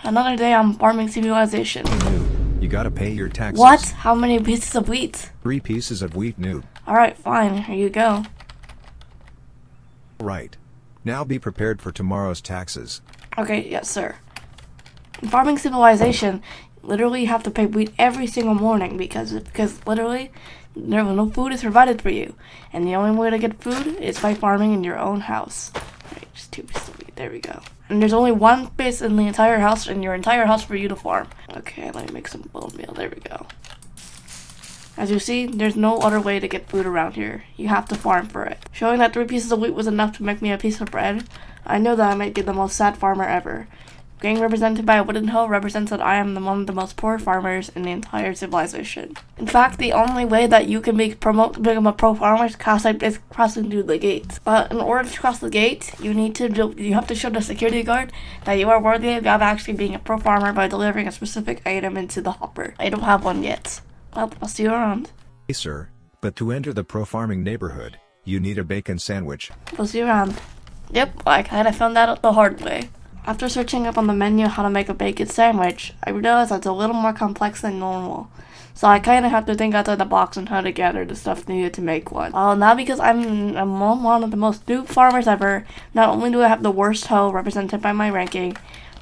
Another day on farming civilization. Noob, you gotta pay your taxes. What? How many pieces of wheat? 3 pieces of wheat, noob. Alright, fine. Here you go. Right. Now be prepared for tomorrow's taxes. Okay, yes, sir. In farming civilization, literally you have to pay wheat every single morning because literally no food is provided for you, and the only way to get food is by farming in your own house. Right, just 2 pieces of wheat. There we go. And there's only 1 base in the entire house, in your entire house, for you to farm. Okay, let me make some bone meal. There we go. As you see, there's no other way to get food around here. You have to farm for it. Showing that 3 pieces of wheat was enough to make me a piece of bread, I know that I might be the most sad farmer ever. Being represented by a wooden hoe represents that I am one of the most poor farmers in the entire civilization. In fact, the only way that you can become a pro farmer is crossing through the gate. But in order to cross the gate, you have to show the security guard that you are worthy of actually being a pro farmer by delivering a specific item into the hopper. I don't have one yet. Well, I'll see you around. Hey sir, but to enter the pro farming neighborhood, you need a bacon sandwich. I'll see you around. Yep, I kinda found that out the hard way. After searching up on the menu how to make a bacon sandwich, I realized that's a little more complex than normal. So I kinda have to think outside the box on how to gather the stuff needed to make one. Now because I'm one of the most noob farmers ever, not only do I have the worst hoe represented by my ranking,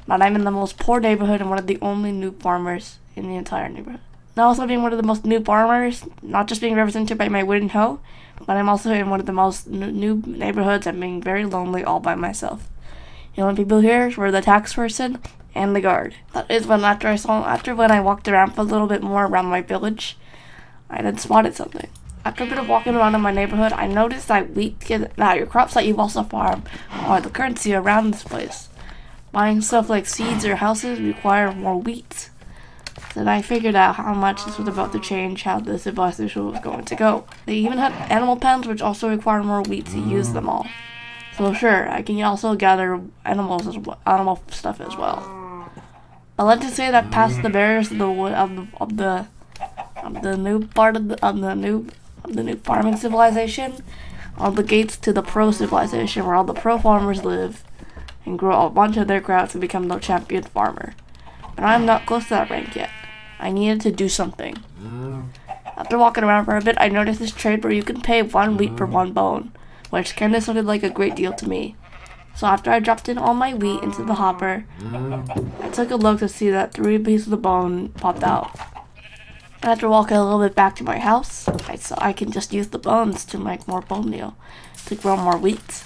but I'm in the most poor neighborhood and one of the only noob farmers in the entire neighborhood. Now also being one of the most noob farmers, not just being represented by my wooden hoe, but I'm also in one of the most noob neighborhoods and being very lonely all by myself. The only people here were the tax person and the guard. That is when after when I walked around for a little bit more around my village, I then spotted something. After a bit of walking around in my neighborhood, I noticed that your crops that you also farm are the currency around this place. Buying stuff like seeds or houses require more wheat. Then I figured out how much this was about to change how the civilization was going to go. They even had animal pens which also require more wheat to use them all. So sure, I can also gather animal stuff as well. But let's just say that past the barriers of the noob part of the noob farming civilization, on the gates to the pro civilization where all the pro farmers live and grow a bunch of their crops and become the champion farmer. But I'm not close to that rank yet. I needed to do something. After walking around for a bit, I noticed this trade where you can pay 1 wheat for 1 bone, which kinda sounded like a great deal to me. So after I dropped in all my wheat into the hopper, I took a look to see that 3 pieces of bone popped out. And after walking a little bit back to my house, I saw I can just use the bones to make more bone meal, to grow more wheat.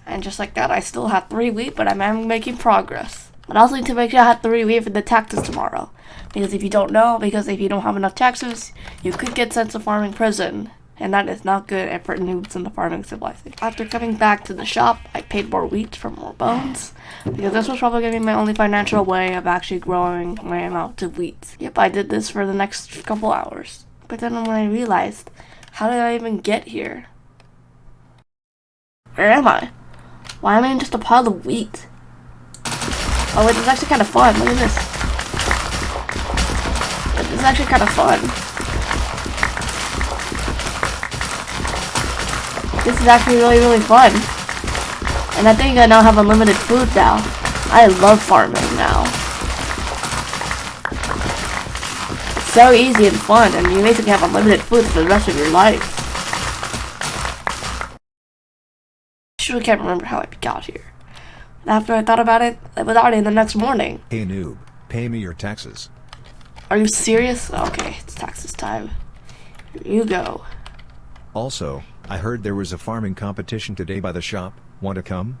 And just like that, I still have 3 wheat, but I'm making progress. But I also need to make sure I have 3 wheat for the taxes tomorrow. Because if you don't have enough taxes, you could get sent to farming prison. And that is not good for noobs in the farming civilization. After coming back to the shop, I paid more wheat for more bones. Because this was probably going to be my only financial way of actually growing my amount of wheat. Yep, I did this for the next couple hours. But then when I realized, how did I even get here? Where am I? Why am I in just a pile of wheat? Oh wait, this is actually kind of fun. Look at this. This is actually kind of fun. This is actually really fun. And I think I now have unlimited food now. I love farming now. It's so easy and fun, and you basically have unlimited food for the rest of your life. I really can't remember how I got here. After I thought about it, I was already the next morning. Hey noob, pay me your taxes. Are you serious? Okay, it's taxes time. Here you go. Also, I heard there was a farming competition today by the shop. Want to come?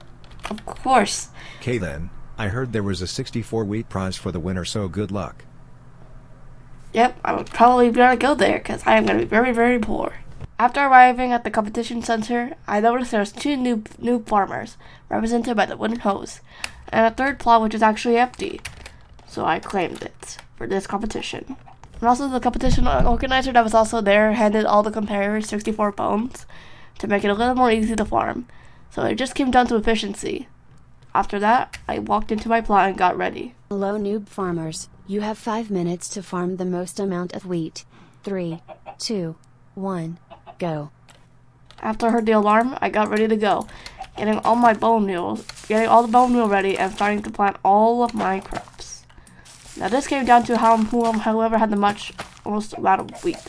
Of course. Okay then, I heard there was a 64 wheat prize for the winner, so good luck. Yep, I would probably gonna go there because I am gonna be very poor. After arriving at the competition center, I noticed there was 2 noob farmers, represented by the wooden hose, and a 3rd plot which is actually empty. So I claimed it for this competition. And also the competition organizer that was also there handed all the comparers 64 bones to make it a little more easy to farm. So it just came down to efficiency. After that, I walked into my plot and got ready. Hello noob farmers, you have 5 minutes to farm the most amount of wheat. 3, 2, 1. Go. After I heard the alarm, I got ready to go, getting all the bone meal ready and starting to plant all of my crops. Now this came down to whoever had the most amount of wheat.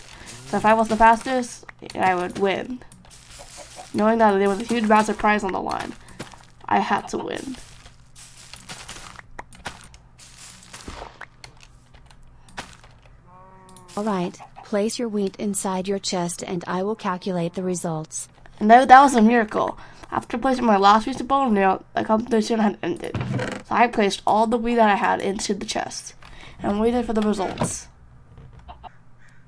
So if I was the fastest, I would win. Knowing that there was a huge massive prize on the line, I had to win. Alright, place your wheat inside your chest and I will calculate the results. And that was a miracle. After placing my last piece of bone meal, the competition had ended. So I placed all the wheat that I had into the chest and waited for the results.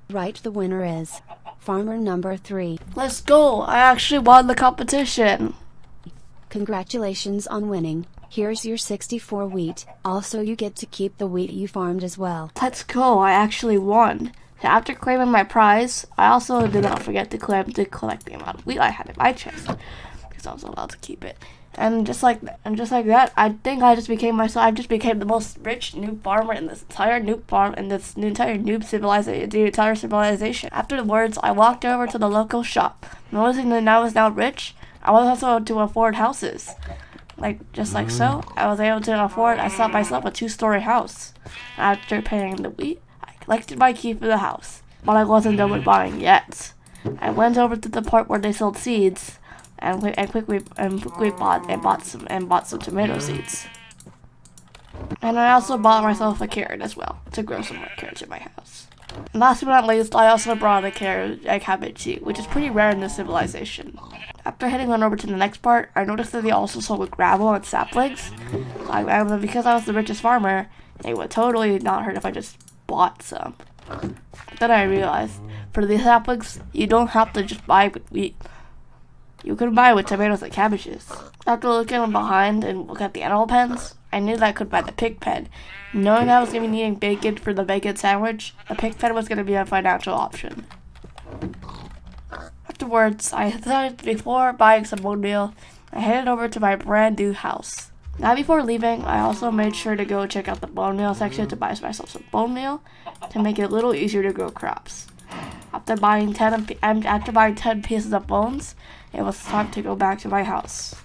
Right, the winner is farmer number 3. Let's go! I actually won the competition! Congratulations on winning. Here's your 64 wheat. Also, you get to keep the wheat you farmed as well. Let's go! I actually won! So after claiming my prize, I also did not forget to collect the amount of wheat I had in my chest, because I was allowed to keep it. And just like that, I think I just became the most rich noob farmer in this entire noob civilization. Afterwards, I walked over to the local shop. Noticing that I was now rich, I was also able to afford houses. Just like so, I set myself a 2-story house. After paying the wheat, I collected my key for the house. But I wasn't done with buying yet. I went over to the part where they sold seeds, and quickly bought some tomato seeds. And I also bought myself a carrot as well, to grow some more carrots in my house. And last but not least, I also brought a cabbage seed, which is pretty rare in this civilization. After heading on over to the next part, I noticed that they also sold gravel and saplings. Because I was the richest farmer, it would totally not hurt if I just bought some. But then I realized, for these saplings, you don't have to just buy with wheat. You could buy with tomatoes and cabbages. After looking behind and looking at the animal pens, I knew that I could buy the pig pen. Knowing that I was going to be needing bacon for the bacon sandwich, the pig pen was going to be a financial option. Afterwards, I decided before buying some bone meal, I headed over to my brand new house. Now before leaving, I also made sure to go check out the bone meal section to buy myself some bone meal to make it a little easier to grow crops. After buying 10 pieces of bones, it was time to go back to my house.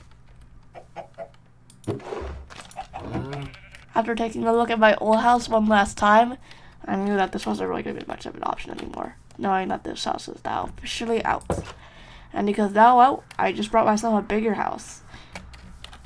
After taking a look at my old house one last time, I knew that this wasn't really going to be much of an option anymore, knowing that this house is now officially out. And because now out, I just brought myself a bigger house.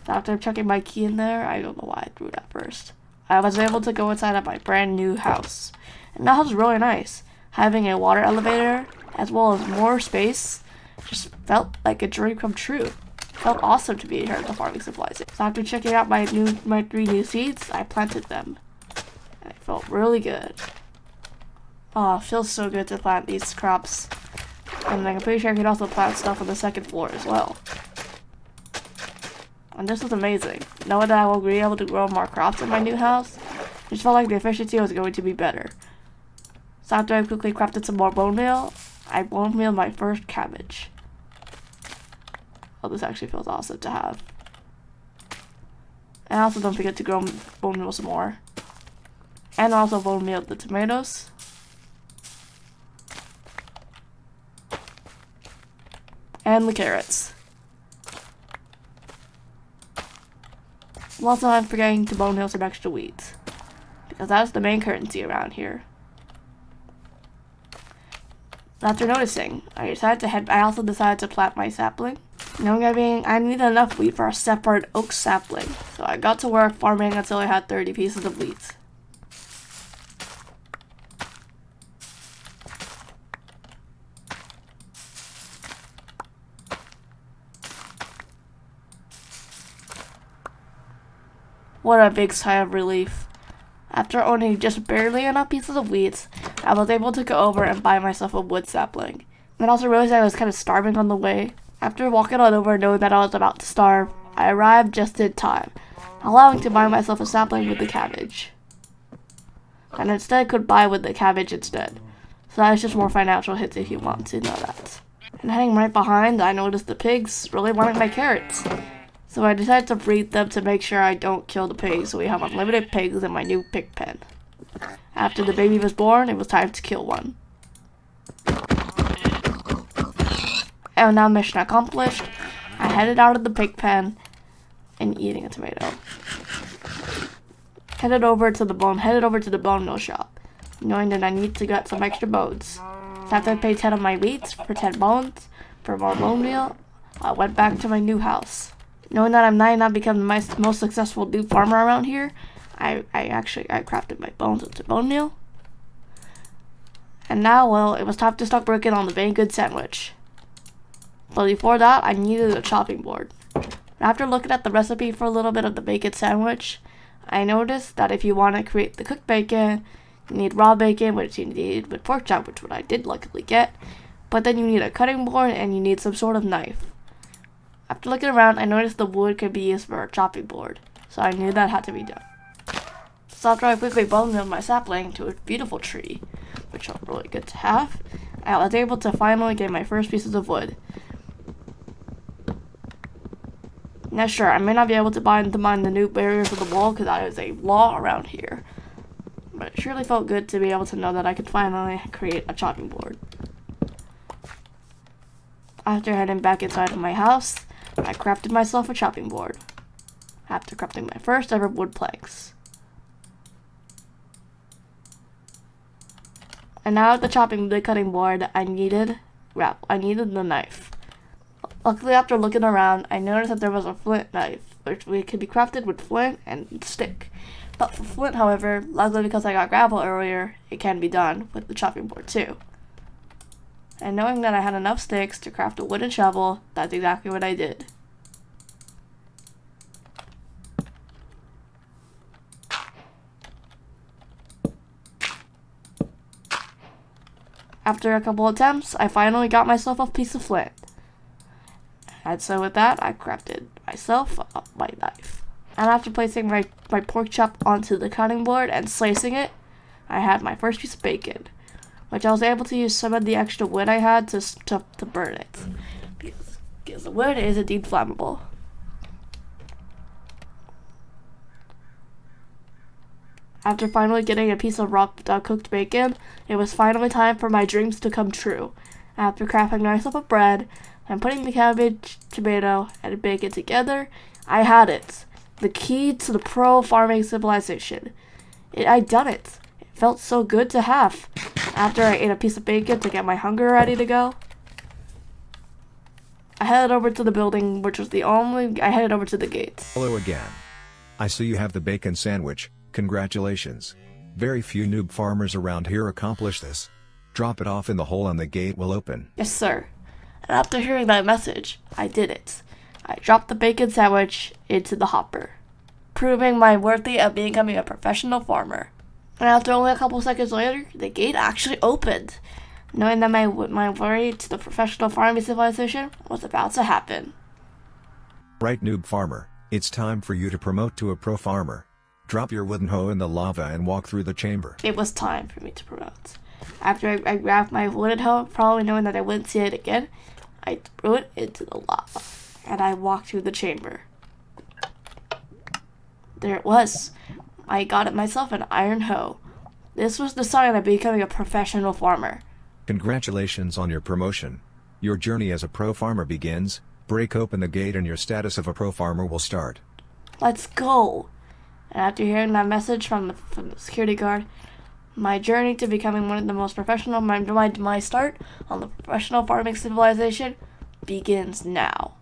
After checking my key in there, I don't know why I threw it at first, I was able to go inside of my brand new house. And that house is really nice. Having a water elevator, as well as more space, just felt like a dream come true. It felt awesome to be here at the farming civilization. So after checking out my 3 new seeds, I planted them. And it felt really good. Oh, it feels so good to plant these crops. And I'm pretty sure I could also plant stuff on the 2nd floor as well. And this was amazing. Knowing that I will be able to grow more crops in my new house, it just felt like the efficiency was going to be better. So after I quickly crafted some more bone meal, I bone mealed my first cabbage. Oh, this actually feels awesome to have. And also don't forget to grow bone meal some more. And also bone meal the tomatoes. And the carrots. Also, I'm forgetting to bone meal some extra wheat, because that's the main currency around here. After noticing, I also decided to plant my sapling. Knowing I needed enough wheat for a separate oak sapling, so I got to work farming until I had 30 pieces of wheat. What a big sigh of relief. After owning just barely enough pieces of wheat, I was able to go over and buy myself a wood sapling. And also realized I was kind of starving on the way. After walking on over knowing that I was about to starve, I arrived just in time, allowing to buy myself a sapling with the cabbage. And instead could buy with the cabbage instead. So that is just more financial hits if you want to know that. And heading right behind, I noticed the pigs really wanted my carrots. So I decided to breed them to make sure I don't kill the pigs, so we have unlimited pigs in my new pig pen. After the baby was born, it was time to kill one. And now mission accomplished. I headed out of the pig pen and eating a tomato. Headed over to the bone meal shop, knowing that I need to get some extra bones. So after I paid 10 of my wheat for 10 bones for more bone meal, I went back to my new house. Knowing that I'm not becoming the most successful noob farmer around here, I crafted my bones into bone meal. And now, well, it was time to start working on the bacon sandwich. But before that, I needed a chopping board. After looking at the recipe for a little bit of the bacon sandwich, I noticed that if you want to create the cooked bacon, you need raw bacon, which you need with pork chop, which what I did luckily get. But then you need a cutting board and you need some sort of knife. After looking around, I noticed the wood could be used for a chopping board, so I knew that had to be done. So after I quickly bone milled my sapling to a beautiful tree, which are really good to have, I was able to finally get my first pieces of wood. Now sure, I may not be able to mine the new barriers of the wall because that is a law around here, but it surely felt good to be able to know that I could finally create a chopping board. After heading back inside of my house, I crafted myself a chopping board, after crafting my first ever wood planks. And now at the cutting board, I needed the knife. Luckily, after looking around, I noticed that there was a flint knife, which could be crafted with flint and stick. But for flint, however, luckily because I got gravel earlier, it can be done with the chopping board too. And knowing that I had enough sticks to craft a wooden shovel, that's exactly what I did. After a couple attempts, I finally got myself a piece of flint. And so with that, I crafted myself my knife. And after placing my pork chop onto the cutting board and slicing it, I had my first piece of bacon, which I was able to use some of the extra wood I had to burn it, because the wood is indeed flammable. After finally getting a piece of raw cooked bacon, it was finally time for my dreams to come true. After crafting myself a bread and putting the cabbage, tomato, and bacon together, I had it. The key to the pro farming civilization. I done it. It felt so good to have. After I ate a piece of bacon to get my hunger ready to go, I headed over to the building, I headed over to the gates. Hello again. I see you have the bacon sandwich. Congratulations. Very few noob farmers around here accomplish this. Drop it off in the hole and the gate will open. Yes, sir. And after hearing that message, I did it. I dropped the bacon sandwich into the hopper, proving my worthy of becoming a professional farmer. And after only a couple seconds later, the gate actually opened, knowing that my way to the professional farming civilization was about to happen. Right, noob farmer, it's time for you to promote to a pro farmer. Drop your wooden hoe in the lava and walk through the chamber. It was time for me to promote. After I grabbed my wooden hoe, probably knowing that I wouldn't see it again, I threw it into the lava, and I walked through the chamber. There it was. I got it myself an iron hoe. This was the sign of becoming a professional farmer. Congratulations on your promotion. Your journey as a pro farmer begins. Break open the gate and your status of a pro farmer will start. Let's go. And after hearing that message from the security guard, my journey to becoming one of the most professional, my start on the professional farming civilization begins now.